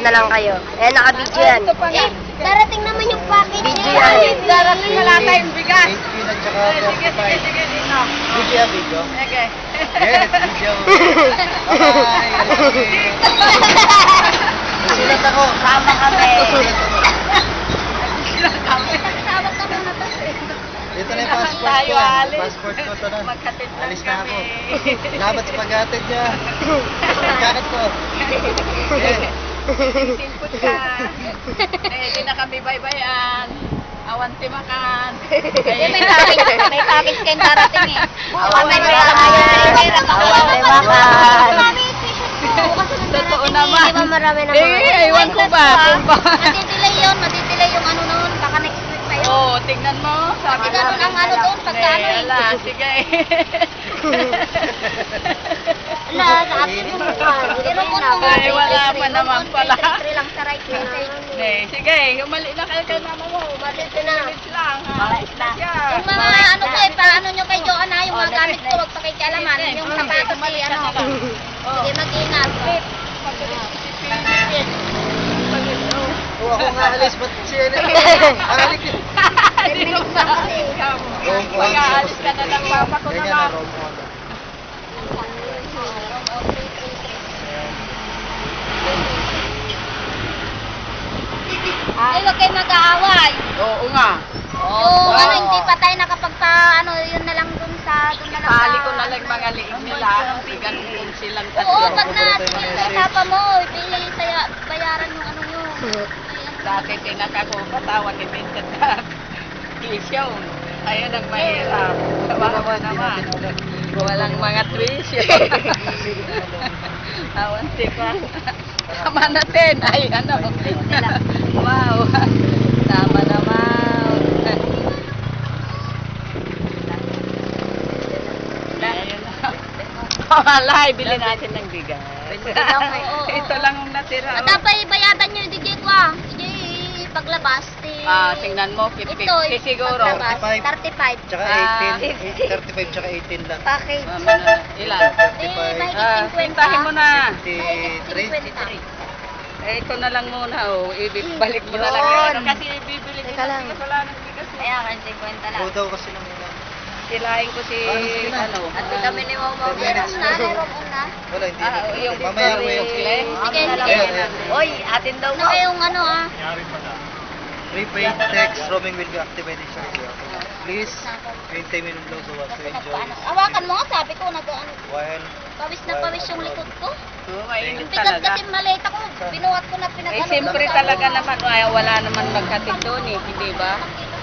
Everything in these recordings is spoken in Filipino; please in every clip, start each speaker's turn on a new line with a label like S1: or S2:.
S1: na lang kayo. Ayan, naka-video yan.
S2: Darating naman yung package.
S1: Video yan.
S3: Darating wala tayong bigas.
S4: 18 at saka
S3: Sige,
S4: 45.
S3: sige, dito.
S4: Video yan, video.
S3: Okay.
S4: Yes, video. Bye! Sulat ako.
S1: Sama kami.
S2: Kasama ka muna to.
S4: Ito na yung passport ko.
S3: Tayo alis.
S4: Passport ko ito na.
S3: Magkatid lang
S4: Alis na ako.
S3: kami.
S4: Salamat sa pag-atid niya. Pagkakit ko. Yeah.
S3: Silpot ka. Di na kami baybayan. Awanti makan.
S2: May package kayong darating eh.
S1: Awan
S2: May
S1: na
S2: package.
S1: Awan na makan.
S3: Totoo naman.
S1: Di ba marami na mga...
S3: Ewan ko ba? Kung ba?
S2: Matitilay yun. Matitilay yung ano noon. Baka next week pa yun.
S3: Oo, tingnan mo. Sabi
S2: Kasi ganun ang ano doon, pagka ano eh.
S3: Ala, sige.
S1: Wala, sa atin yung mukha.
S2: Pero kung mga
S3: Ay, wala pa naman pala.
S2: 23 lang sa right message.
S3: Sige, umali na kayo kay mama mo. Umali lang. Ha?
S1: Malit na.
S2: Yung mga ano ko eh, paano nyo kay Joanna, yung mga gamit ko, huwag pa kay kialaman. Yung sapatos eh, ano. Sige, mag-ingat.
S4: Oo, ako nga alis. Ba't siya na? Alik yun.
S3: Pag-aalis ka na lang, papa ko
S4: Ganyan
S3: naman.
S4: na, Rome on.
S2: Ay, huwag kayo mag-aaway.
S3: Oo nga.
S2: Yung ano, hindi pa tayo nakapagpa, ano, yun na lang dun sa, dun na lang
S3: Sali ko na lang mga liig nila. Ganun kung silang
S2: Oo,
S3: tatlo.
S2: pag na-tapa mo, bayaran yung ano nyo.
S3: Dati tinaka ko, patawag ni Vincent na tuition. Ayun ang mahirap. Kawawa naman. Walang mga tuition. Awanti pa. Tama natin. Ay, ano. Wow. Tama naman. Ayun na. Pamalay, bili natin ng bigas. Ito lang ang natira.
S2: At dapat bayadan nyo yung DJ ko ah. DJ, paglabas.
S3: Tingnan mo, 50
S2: Ito,
S3: siguro.
S2: paglabas,
S4: 35.
S2: 35.
S4: Tsaka
S3: Ah.
S4: 18. 35 tsaka 18 lang.
S2: Package.
S3: Ilan?
S4: 35.
S3: Hintahin mo na.
S4: 53.
S3: Ito na lang muna, oh. Ibalik mo na lang.
S1: Yun.
S3: Kasi bibili din
S1: Teka lang.
S3: ng bigas. Wala ng bigas.
S2: Kaya kan 50 lang.
S4: Oo daw kasi nang una.
S3: Silahin ko si,
S4: Sige na.
S3: ano.
S2: At kami ni Mama.
S4: 10 minutes
S2: Meron na, meron na.
S4: Wala, hindi.
S3: Yung
S4: Mamaya ko yung
S2: Sige, sige.
S4: Ayan.
S1: Oy, atin daw
S2: Ano kayong ano ah?
S4: Prepaid text roaming will be activated shortly. Please, hintay mo ng logo to enjoy.
S2: Hawakan mo nga, sabi ko, nag-ano.
S4: While
S2: Pawis na pawis yung likod ko.
S3: Oo, mainit
S2: Yung bigat
S3: talaga.
S2: kasi maleta ko, binuhat ko na pinag-ano.
S3: Siyempre talaga naman, wala naman maghatid doon eh, hindi ba?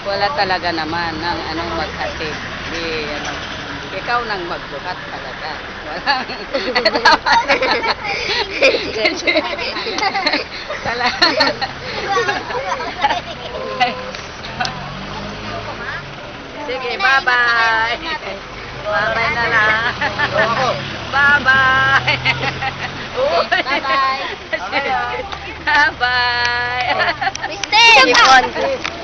S3: Wala talaga naman ng ano maghatid. Ano, ikaw nang magbuhat talaga. Wala. Talaga. Sige, bye-bye. Bye-bye na lang. Bye-bye.
S2: Bye-bye.
S3: Bye-bye.
S2: Mister!
S1: Sipon.